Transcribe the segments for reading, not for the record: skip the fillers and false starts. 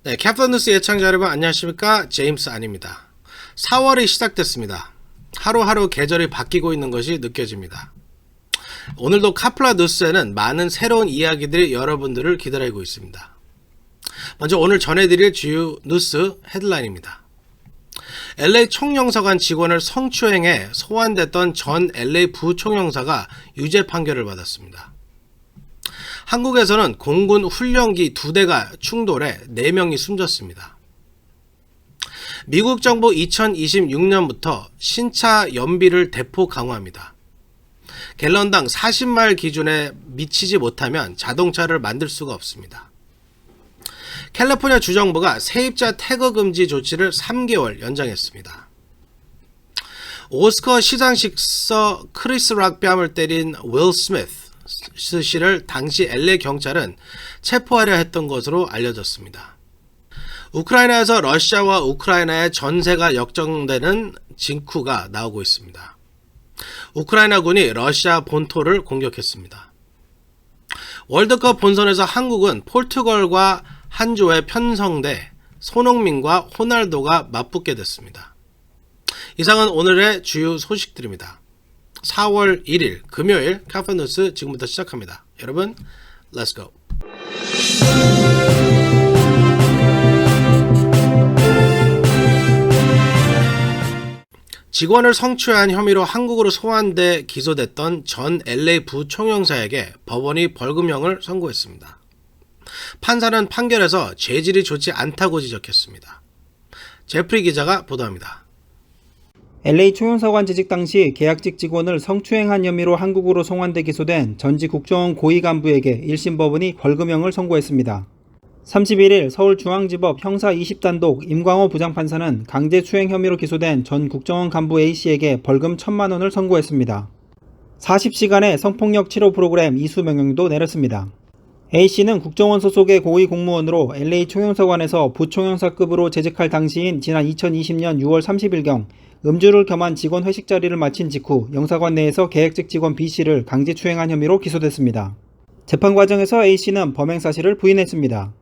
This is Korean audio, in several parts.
네, 캡틴 뉴스 예청자 여러분 안녕하십니까? 제임스 안입니다. 4월이 시작됐습니다. 하루하루 계절이 바뀌고 있는 것이 느껴집니다. 오늘도 카플라 뉴스에는 많은 새로운 이야기들이 여러분들을 기다리고 있습니다. 먼저 오늘 전해드릴 주요 뉴스 헤드라인입니다. LA 총영사관 직원을 성추행해 소환됐던 전 LA 부총영사가 유죄 판결을 받았습니다. 한국에서는 공군 훈련기 2대가 충돌해 4명이 숨졌습니다. 미국 정부 2026년부터 신차 연비를 대폭 강화합니다. 갤런당 40마일 기준에 미치지 못하면 자동차를 만들 수가 없습니다. 캘리포니아 주정부가 세입자 태거 금지 조치를 3개월 연장했습니다. 오스카 시상식서 크리스 락 뺨을 때린 윌 스미스 씨를 당시 LA 경찰은 체포하려 했던 것으로 알려졌습니다. 우크라이나에서 러시아와 우크라이나의 전세가 역전되는 징후가 나오고 있습니다. 우크라이나군이 러시아 본토를 공격했습니다. 월드컵 본선에서 한국은 포르투갈과 한 조에 편성돼 손흥민과 호날두가 맞붙게 됐습니다. 이상은 오늘의 주요 소식들입니다. 4월 1일 금요일 카페 뉴스 지금부터 시작합니다. 여러분, Let's go! 직원을 성추행한 혐의로 한국으로 소환돼 기소됐던 전 LA 부총영사에게 법원이 벌금형을 선고했습니다. 판사는 판결에서 죄질이 좋지 않다고 지적했습니다. 제프리 기자가 보도합니다. LA 총영사관 재직 당시 계약직 직원을 성추행한 혐의로 한국으로 송환돼 기소된 전직 국정원 고위 간부에게 1심 법원이 벌금형을 선고했습니다. 31일 서울중앙지법 형사 20단독 임광호 부장판사는 강제추행 혐의로 기소된 전 국정원 간부 A씨에게 벌금 1,000만 원을 선고했습니다. 40시간의 성폭력 치료 프로그램 이수 명령도 내렸습니다. A씨는 국정원 소속의 고위 공무원으로 LA 총영사관에서 부총영사급으로 재직할 당시인 지난 2020년 6월 30일경 음주를 겸한 직원 회식 자리를 마친 직후 영사관 내에서 계획직 직원 B씨를 강제추행한 혐의로 기소됐습니다. 재판 과정에서 A씨는 범행 사실을 부인했습니다.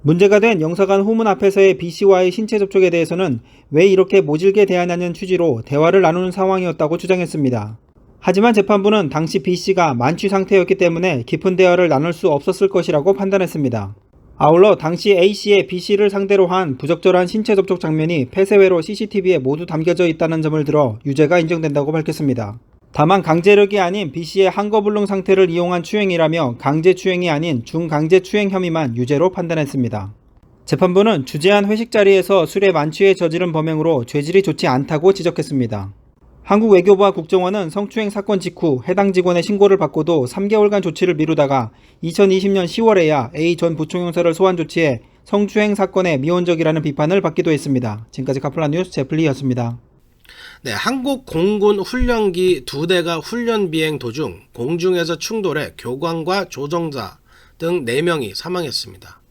문제가 된 영사관 후문 앞에서의 B씨와의 신체 접촉에 대해서는 왜 이렇게 모질게 대하냐는 취지로 대화를 나누는 상황이었다고 주장했습니다. 하지만 재판부는 당시 B씨가 만취 상태였기 때문에 깊은 대화를 나눌 수 없었을 것이라고 판단했습니다. 아울러 당시 A씨의 B씨를 상대로 한 부적절한 신체 접촉 장면이 폐쇄회로 CCTV에 모두 담겨져 있다는 점을 들어 유죄가 인정된다고 밝혔습니다. 다만 강제력이 아닌 B씨의 한거불능 상태를 이용한 추행이라며 강제추행이 아닌 중강제추행 혐의만 유죄로 판단했습니다. 재판부는 주재한 회식 자리에서 술에 만취해 저지른 범행으로 죄질이 좋지 않다고 지적했습니다. 한국 외교부와 국정원은 성추행 사건 직후 해당 직원의 신고를 받고도 3개월간 조치를 미루다가 2020년 10월에야 A 전 부총영사를 소환 조치해 성추행 사건에 미온적이라는 비판을 받기도 했습니다. 지금까지 카플라 뉴스 제플리였습니다. 네, 한국 공군 훈련기 2대가 훈련 비행 도중 공중에서 충돌해 교관과 조종사 등 4명이 사망했습니다.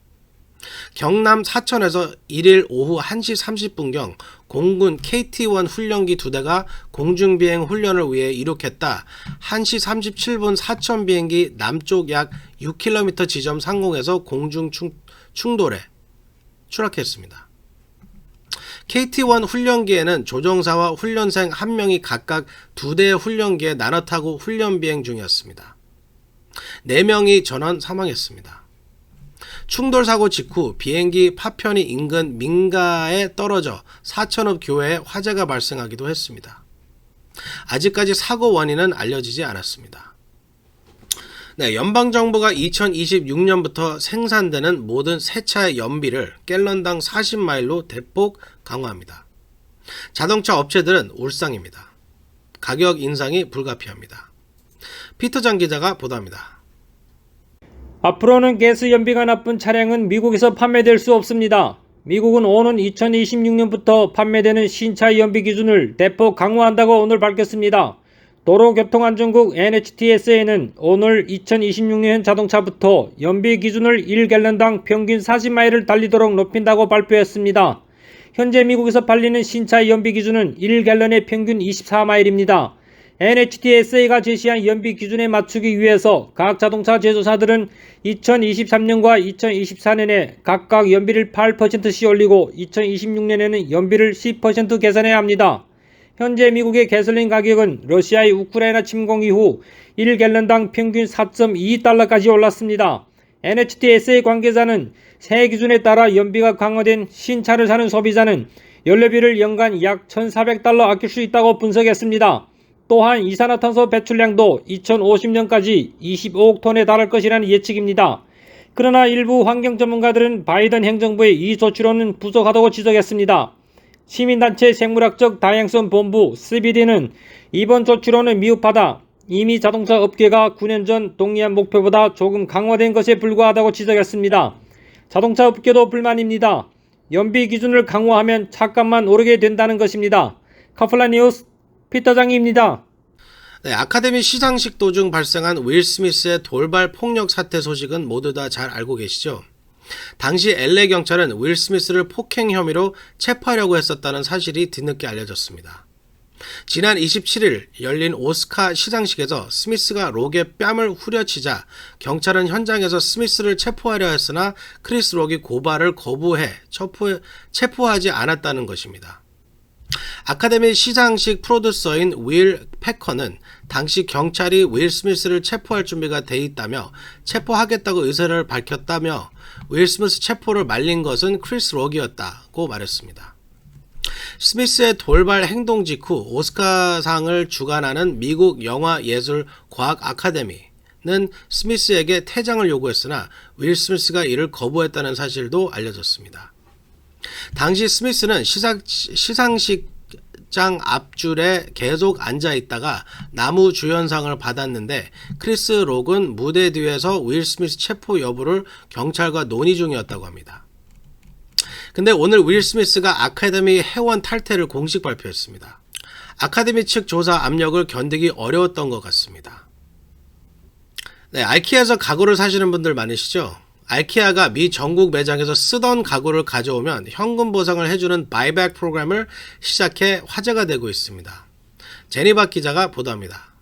경남 사천에서 1일 오후 1시 30분경 공군 KT-1 훈련기 2대가 공중비행 훈련을 위해 이륙했다 1시 37분 사천 비행기 남쪽 약 6km 지점 상공에서 공중 충돌해 추락했습니다. KT-1 훈련기에는 조종사와 훈련생 1명이 각각 2대의 훈련기에 나눠 타고 훈련 비행 중이었습니다. 4명이 전원 사망했습니다. 충돌 사고 직후 비행기 파편이 인근 민가에 떨어져 사천읍 교회에 화재가 발생하기도 했습니다. 아직까지 사고 원인은 알려지지 않았습니다. 네, 연방정부가 2026년부터 생산되는 모든 새 차의 연비를 갤런당 40마일로 대폭 강화합니다. 자동차 업체들은 울상입니다. 가격 인상이 불가피합니다. 피터장 기자가 보도합니다. 앞으로는 가스 연비가 나쁜 차량은 미국에서 판매될 수 없습니다. 미국은 오는 2026년부터 판매되는 신차 연비 기준을 대폭 강화한다고 오늘 밝혔습니다. 도로교통안전국 NHTSA는 오늘 2026년 자동차부터 연비 기준을 1갤런당 평균 40마일을 달리도록 높인다고 발표했습니다. 현재 미국에서 팔리는 신차 연비 기준은 1갤런에 평균 24마일입니다. NHTSA가 제시한 연비 기준에 맞추기 위해서 각 자동차 제조사들은 2023년과 2024년에 각각 연비를 8%씩 올리고 2026년에는 연비를 10% 개선해야 합니다. 현재 미국의 가솔린 가격은 러시아의 우크라이나 침공 이후 1갤런당 평균 4.2달러까지 올랐습니다. NHTSA 관계자는 새 기준에 따라 연비가 강화된 신차를 사는 소비자는 연료비를 연간 약 1,400달러 아낄 수 있다고 분석했습니다. 또한 이산화탄소 배출량도 2050년까지 25억 톤에 달할 것이라는 예측입니다. 그러나 일부 환경 전문가들은 바이든 행정부의 이 조치로는 부족하다고 지적했습니다. 시민단체 생물학적 다양성 본부 CBD는 이번 조치로는 미흡하다. 이미 자동차 업계가 9년 전 동의한 목표보다 조금 강화된 것에 불과하다고 지적했습니다. 자동차 업계도 불만입니다. 연비 기준을 강화하면 차값만 오르게 된다는 것입니다. 카플라 뉴스 피터장입니다. 네, 아카데미 시상식 도중 발생한 윌 스미스의 돌발 폭력 사태 소식은 모두 다 잘 알고 계시죠? 당시 LA 경찰은 윌 스미스를 폭행 혐의로 체포하려고 했었다는 사실이 뒤늦게 알려졌습니다. 지난 27일 열린 오스카 시상식에서 스미스가 록의 뺨을 후려치자 경찰은 현장에서 스미스를 체포하려 했으나 크리스 록이 고발을 거부해 체포하지 않았다는 것입니다. 아카데미 시상식 프로듀서인 윌 패커는 당시 경찰이 윌 스미스를 체포할 준비가 돼 있다며 체포하겠다고 의사를 밝혔다며 윌 스미스 체포를 말린 것은 크리스 록이었다고 말했습니다. 스미스의 돌발 행동 직후 오스카상을 주관하는 미국 영화예술과학 아카데미는 스미스에게 퇴장을 요구했으나 윌 스미스가 이를 거부했다는 사실도 알려졌습니다. 당시 스미스는 시상식장 앞줄에 계속 앉아 있다가 나무 주연상을 받았는데 크리스 록은 무대 뒤에서 윌 스미스 체포 여부를 경찰과 논의 중이었다고 합니다. 근데 오늘 윌 스미스가 아카데미 회원 탈퇴를 공식 발표했습니다. 아카데미 측 조사 압력을 견디기 어려웠던 것 같습니다. 네, 아이키아에서 가구를 사시는 분들 많으시죠? 아이키아가 미 전국 매장에서 쓰던 가구를 가져오면 현금 보상을 해주는 바이백 프로그램을 시작해 화제가 되고 있습니다. 제니박 기자가 보도합니다.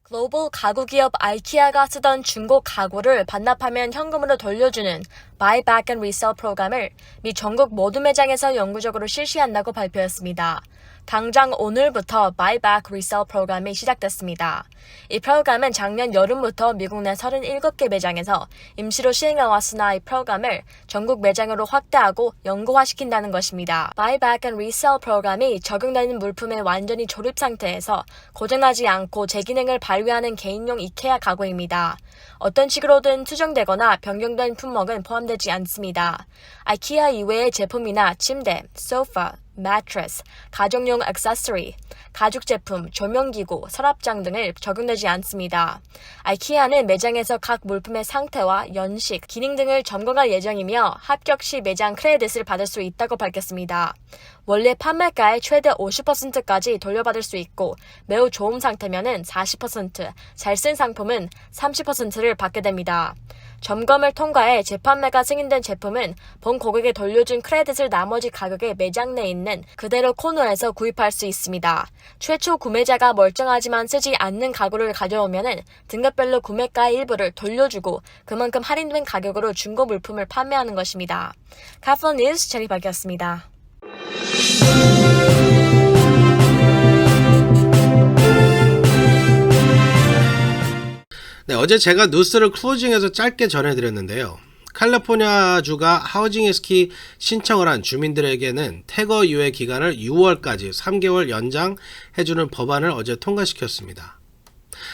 글로벌 가구 기업 아이키아가 쓰던 중고 가구를 반납하면 현금으로 돌려주는 Buy Back and Resell 프로그램을 미 전국 모든 매장에서 영구적으로 실시한다고 발표했습니다. 당장 오늘부터 Buy Back Resell 프로그램이 시작됐습니다. 이 프로그램은 작년 여름부터 미국 내 37개 매장에서 임시로 시행해왔으나 이 프로그램을 전국 매장으로 확대하고 영구화시킨다는 것입니다. Buy Back and Resell 프로그램이 적용되는 물품의 완전히 조립 상태에서 고장나지 않고 재기능을 발휘하는 개인용 이케아 가구입니다. 어떤 식으로든 수정되거나 변경된 품목은 포함되지 않습니다. 아이키아 이외의 제품이나 침대, 소파, 매트리스, 가정용 액세서리, 가죽 제품, 조명기구, 서랍장 등을 적용되지 않습니다. 아이키아는 매장에서 각 물품의 상태와 연식, 기능 등을 점검할 예정이며 합격 시 매장 크레딧을 받을 수 있다고 밝혔습니다. 원래 판매가의 최대 50%까지 돌려받을 수 있고 매우 좋은 상태면은 40%, 잘 쓴 상품은 30%를 받게 됩니다. 점검을 통과해 재판매가 승인된 제품은 본 고객에 돌려준 크레딧을 나머지 가격에 매장 내에 있는 그대로 코너에서 구입할 수 있습니다. 최초 구매자가 멀쩡하지만 쓰지 않는 가구를 가져오면 등급별로 구매가의 일부를 돌려주고 그만큼 할인된 가격으로 중고 물품을 판매하는 것입니다. 카플라 뉴스 제니박이었습니다. 네, 어제 제가 뉴스를 클로징해서 짧게 전해드렸는데요. 캘리포니아주가 하우징 스키 신청을 한 주민들에게는 태거 유예 기간을 6월까지 3개월 연장해주는 법안을 어제 통과시켰습니다.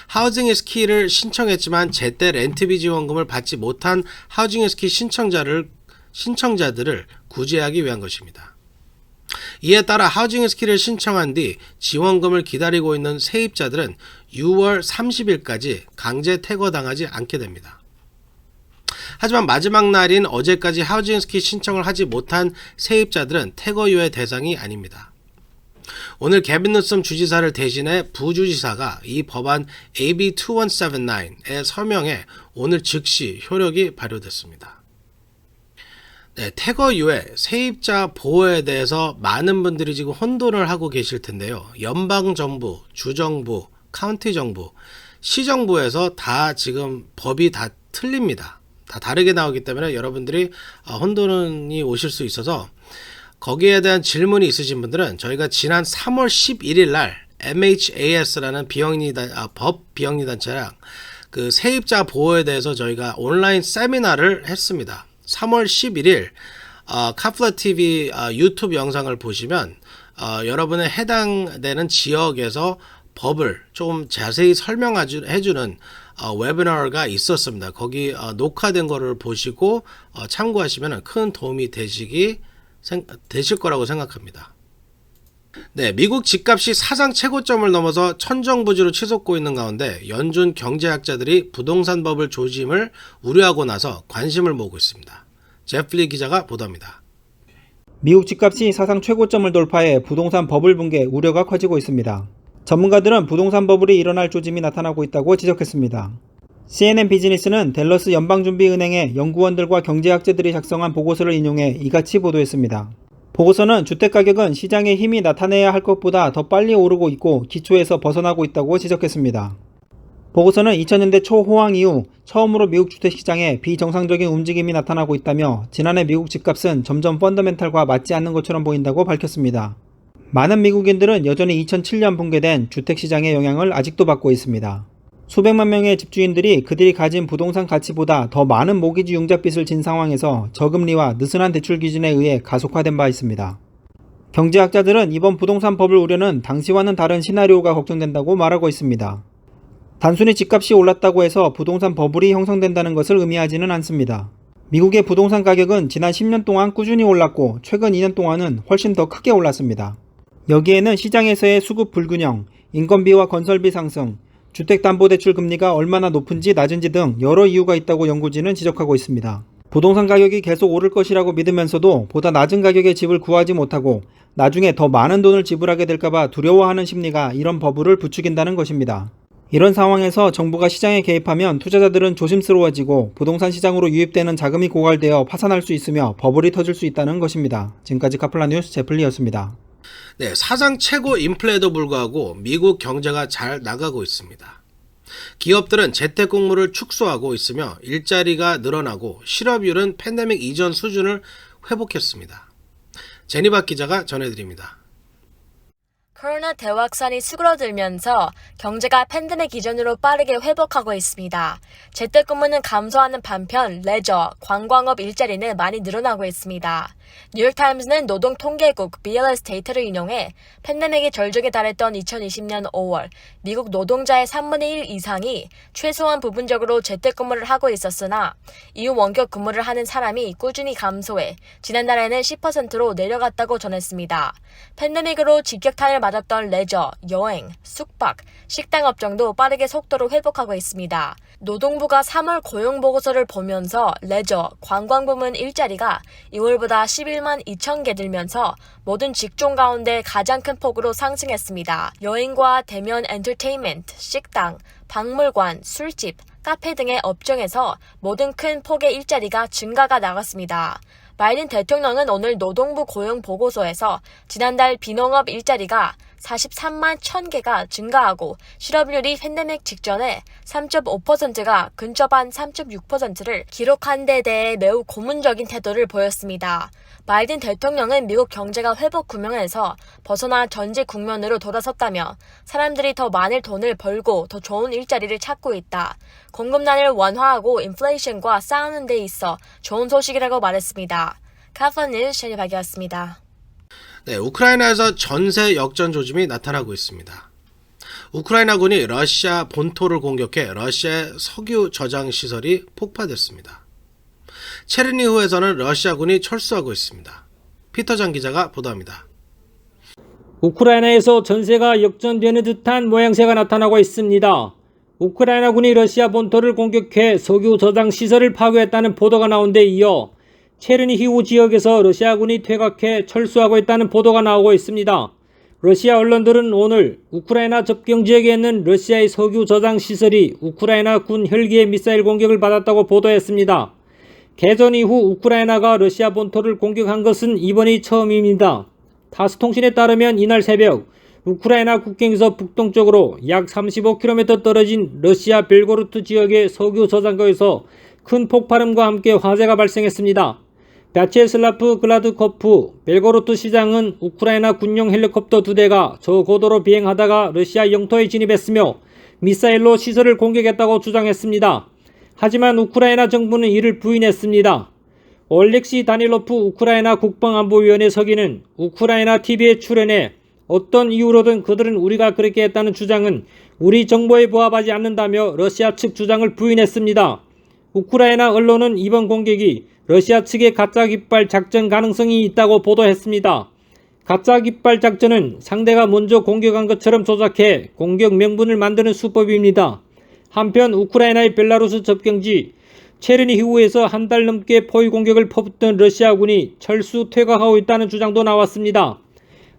하우징 스키를 신청했지만 제때 렌트비 지원금을 받지 못한 하우징 스키 신청자들을 구제하기 위한 것입니다. 이에 따라 하우징 스키를 신청한 뒤 지원금을 기다리고 있는 세입자들은 6월 30일까지 강제 퇴거당하지 않게 됩니다. 하지만 마지막 날인 어제까지 하우징 스키 신청을 하지 못한 세입자들은 퇴거유예 대상이 아닙니다. 오늘 개빈 뉴섬 주지사를 대신해 부주지사가 이 법안 AB 2179에 서명해 오늘 즉시 효력이 발효됐습니다. 네, 태거 이후에 세입자 보호에 대해서 많은 분들이 지금 혼돈을 하고 계실 텐데요. 연방정부, 주정부, 카운티 정부, 시정부에서 다 지금 법이 다 틀립니다. 다 다르게 나오기 때문에 여러분들이 혼돈이 오실 수 있어서 거기에 대한 질문이 있으신 분들은 저희가 지난 3월 11일 날 MHAS라는 법 비영리 단체랑 그 세입자 보호에 대해서 저희가 온라인 세미나를 했습니다. 3월 11일 카플라 TV 유튜브 영상을 보시면 여러분의 해당되는 지역에서 법을 조금 자세히 설명해주는 웨비나가 있었습니다. 거기 녹화된 거를 보시고 참고하시면 큰 도움이 되실 거라고 생각합니다. 네, 미국 집값이 사상 최고점을 넘어서 천정부지로 치솟고 있는 가운데 연준 경제학자들이 부동산법을 조짐을 우려하고 나서 관심을 모으고 있습니다. 제플리 기자가 보도합니다. 미국 집값이 사상 최고점을 돌파해 부동산 버블 붕괴 우려가 커지고 있습니다. 전문가들은 부동산 버블이 일어날 조짐이 나타나고 있다고 지적했습니다. CNN 비즈니스는 댈러스 연방준비은행의 연구원들과 경제학자들이 작성한 보고서를 인용해 이같이 보도했습니다. 보고서는 주택가격은 시장의 힘이 나타내야 할 것보다 더 빨리 오르고 있고 기초에서 벗어나고 있다고 지적했습니다. 보고서는 2000년대 초호황 이후 처음으로 미국 주택시장에 비정상적인 움직임이 나타나고 있다며 지난해 미국 집값은 점점 펀더멘탈과 맞지 않는 것처럼 보인다고 밝혔습니다. 많은 미국인들은 여전히 2007년 붕괴된 주택시장의 영향을 아직도 받고 있습니다. 수백만 명의 집주인들이 그들이 가진 부동산 가치보다 더 많은 모기지 융자빚을 진 상황에서 저금리와 느슨한 대출 기준에 의해 가속화된 바 있습니다. 경제학자들은 이번 부동산 버블 우려는 당시와는 다른 시나리오가 걱정된다고 말하고 있습니다. 단순히 집값이 올랐다고 해서 부동산 버블이 형성된다는 것을 의미하지는 않습니다. 미국의 부동산 가격은 지난 10년 동안 꾸준히 올랐고 최근 2년 동안은 훨씬 더 크게 올랐습니다. 여기에는 시장에서의 수급 불균형, 인건비와 건설비 상승, 주택담보대출 금리가 얼마나 높은지 낮은지 등 여러 이유가 있다고 연구진은 지적하고 있습니다. 부동산 가격이 계속 오를 것이라고 믿으면서도 보다 낮은 가격의 집을 구하지 못하고 나중에 더 많은 돈을 지불하게 될까봐 두려워하는 심리가 이런 버블을 부추긴다는 것입니다. 이런 상황에서 정부가 시장에 개입하면 투자자들은 조심스러워지고 부동산 시장으로 유입되는 자금이 고갈되어 파산할 수 있으며 버블이 터질 수 있다는 것입니다. 지금까지 카플라 뉴스 제플리였습니다. 네, 사상 최고 인플레에도 불구하고 미국 경제가 잘 나가고 있습니다. 기업들은 재택근무를 축소하고 있으며 일자리가 늘어나고 실업률은 팬데믹 이전 수준을 회복했습니다. 제니박 기자가 전해드립니다. 코로나 대확산이 수그러들면서 경제가 팬데믹 이전으로 빠르게 회복하고 있습니다. 재택근무는 감소하는 반면 레저, 관광업 일자리는 많이 늘어나고 있습니다. 뉴욕타임스는 노동통계국 BLS 데이터를 인용해 팬데믹이 절정에 달했던 2020년 5월 미국 노동자의 3분의 1 이상이 최소한 부분적으로 재택근무를 하고 있었으나 이후 원격 근무를 하는 사람이 꾸준히 감소해 지난달에는 10%로 내려갔다고 전했습니다. 팬데믹으로 직격탄을 맞았던 레저, 여행, 숙박, 식당 업종도 빠르게 속도로 회복하고 있습니다. 노동부가 3월 고용보고서를 보면서 레저, 관광 부문 일자리가 2월보다 11만 2천 개 늘면서 모든 직종 가운데 가장 큰 폭으로 상승했습니다. 여행과 대면 엔터테인먼트, 식당, 박물관, 술집, 카페 등의 업종에서 모든 큰 폭의 일자리가 증가가 나갔습니다. 바이든 대통령은 오늘 노동부 고용 보고서에서 지난달 비농업 일자리가 43만 1,000개가 증가하고 실업률이 팬데믹 직전에 3.5%가 근접한 3.6%를 기록한 데 대해 매우 고문적인 태도를 보였습니다. 바이든 대통령은 미국 경제가 회복 국면에서 벗어나 전제 국면으로 돌아섰다며 사람들이 더 많은 돈을 벌고 더 좋은 일자리를 찾고 있다. 공급난을 완화하고 인플레이션과 싸우는 데 있어 좋은 소식이라고 말했습니다. 카플라 뉴스 제니박이었습니다. 네, 우크라이나에서 전세 역전 조짐이 나타나고 있습니다. 우크라이나군이 러시아 본토를 공격해 러시아의 석유 저장 시설이 폭파됐습니다. 체르니흐에서는 러시아군이 철수하고 있습니다. 피터장 기자가 보도합니다. 우크라이나에서 전세가 역전되는 듯한 모양새가 나타나고 있습니다. 우크라이나군이 러시아 본토를 공격해 석유 저장 시설을 파괴했다는 보도가 나온 데 이어 체르니히우 지역에서 러시아군이 퇴각해 철수하고 있다는 보도가 나오고 있습니다. 러시아 언론들은 오늘 우크라이나 접경 지역에 있는 러시아의 석유 저장 시설이 우크라이나 군 헬기의 미사일 공격을 받았다고 보도했습니다. 개전 이후 우크라이나가 러시아 본토를 공격한 것은 이번이 처음입니다. 타스 통신에 따르면 이날 새벽 우크라이나 국경에서 북동쪽으로 약 35km 떨어진 러시아 벨고로트 지역의 석유 저장고에서 큰 폭발음과 함께 화재가 발생했습니다. 벼체슬라프 글라드코프 벨고로트 시장은 우크라이나 군용 헬리콥터 2대가 저고도로 비행하다가 러시아 영토에 진입했으며 미사일로 시설을 공격했다고 주장했습니다. 하지만 우크라이나 정부는 이를 부인했습니다. 올렉시 다닐로프 우크라이나 국방안보위원회 서기는 우크라이나 TV에 출연해 어떤 이유로든 그들은 우리가 그렇게 했다는 주장은 우리 정보에 부합하지 않는다며 러시아 측 주장을 부인했습니다. 우크라이나 언론은 이번 공격이 러시아 측의 가짜 깃발 작전 가능성이 있다고 보도했습니다. 가짜 깃발 작전은 상대가 먼저 공격한 것처럼 조작해 공격 명분을 만드는 수법입니다. 한편 우크라이나의 벨라루스 접경지 체르니히우에서 한 달 넘게 포위 공격을 퍼붓던 러시아군이 철수 퇴각하고 있다는 주장도 나왔습니다.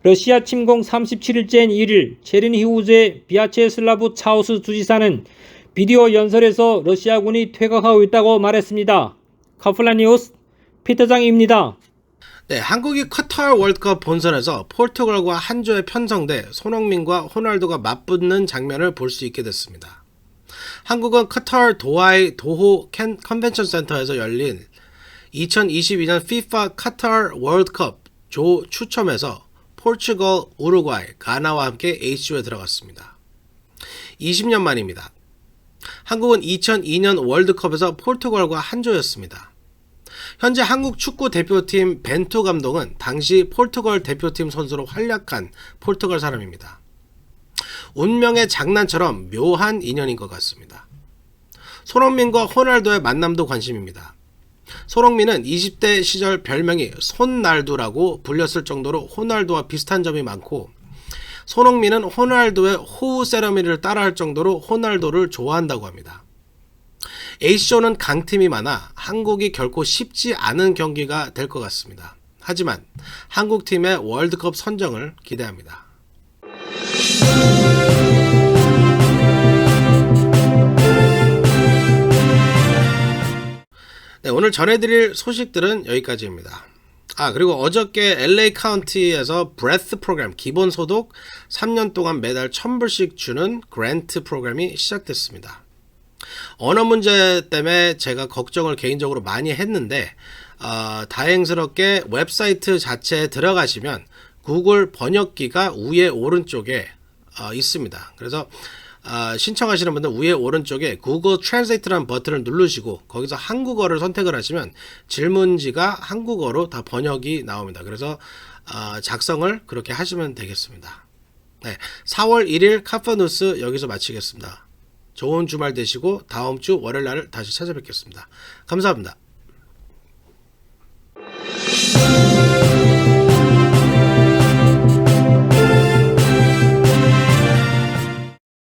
러시아 침공 37일째인 1일 체르니히우제 비아체슬라브 차우스 주지사는 비디오 연설에서 러시아군이 퇴각하고 있다고 말했습니다. 카플라 뉴스 피터장입니다. 네, 한국이 카타르 월드컵 본선에서 포르투갈과 한조에 편성돼 손흥민과 호날두가 맞붙는 장면을 볼 수 있게 됐습니다. 한국은 카타르 도하의 도호 컨벤션 센터에서 열린 2022년 FIFA 카타르 월드컵 조 추첨에서 포르투갈, 우루과이, 가나와 함께 H조에 들어갔습니다. 20년 만입니다. 한국은 2002년 월드컵에서 포르투갈과 한조였습니다. 현재 한국 축구 대표팀 벤투 감독은 당시 포르투갈 대표팀 선수로 활약한 포르투갈 사람입니다. 운명의 장난처럼 묘한 인연인 것 같습니다. 손흥민과 호날두의 만남도 관심입니다. 손흥민은 20대 시절 별명이 손날두라고 불렸을 정도로 호날두와 비슷한 점이 많고, 손흥민은 호날두의 호우 세러머니를 따라할 정도로 호날두를 좋아한다고 합니다. H조는 강팀이 많아 한국이 결코 쉽지 않은 경기가 될 것 같습니다. 하지만 한국팀의 월드컵 선정을 기대합니다. 네, 오늘 전해드릴 소식들은 여기까지입니다. 그리고 어저께 LA 카운티에서 브레스 프로그램 기본소득 3년 동안 매달 $1,000불씩 주는 그랜트 프로그램이 시작됐습니다. 언어 문제 때문에 제가 걱정을 개인적으로 많이 했는데 다행스럽게 웹사이트 자체에 들어가시면 구글 번역기가 위에 오른쪽에 있습니다. 그래서 신청하시는 분들 위에 오른쪽에 구글 트랜스레이트라는 버튼을 누르시고 거기서 한국어를 선택을 하시면 질문지가 한국어로 다 번역이 나옵니다. 그래서 작성을 그렇게 하시면 되겠습니다. 네, 4월 1일 카프뉴스 여기서 마치겠습니다. 좋은 주말 되시고 다음 주 월요일 날 다시 찾아뵙겠습니다. 감사합니다.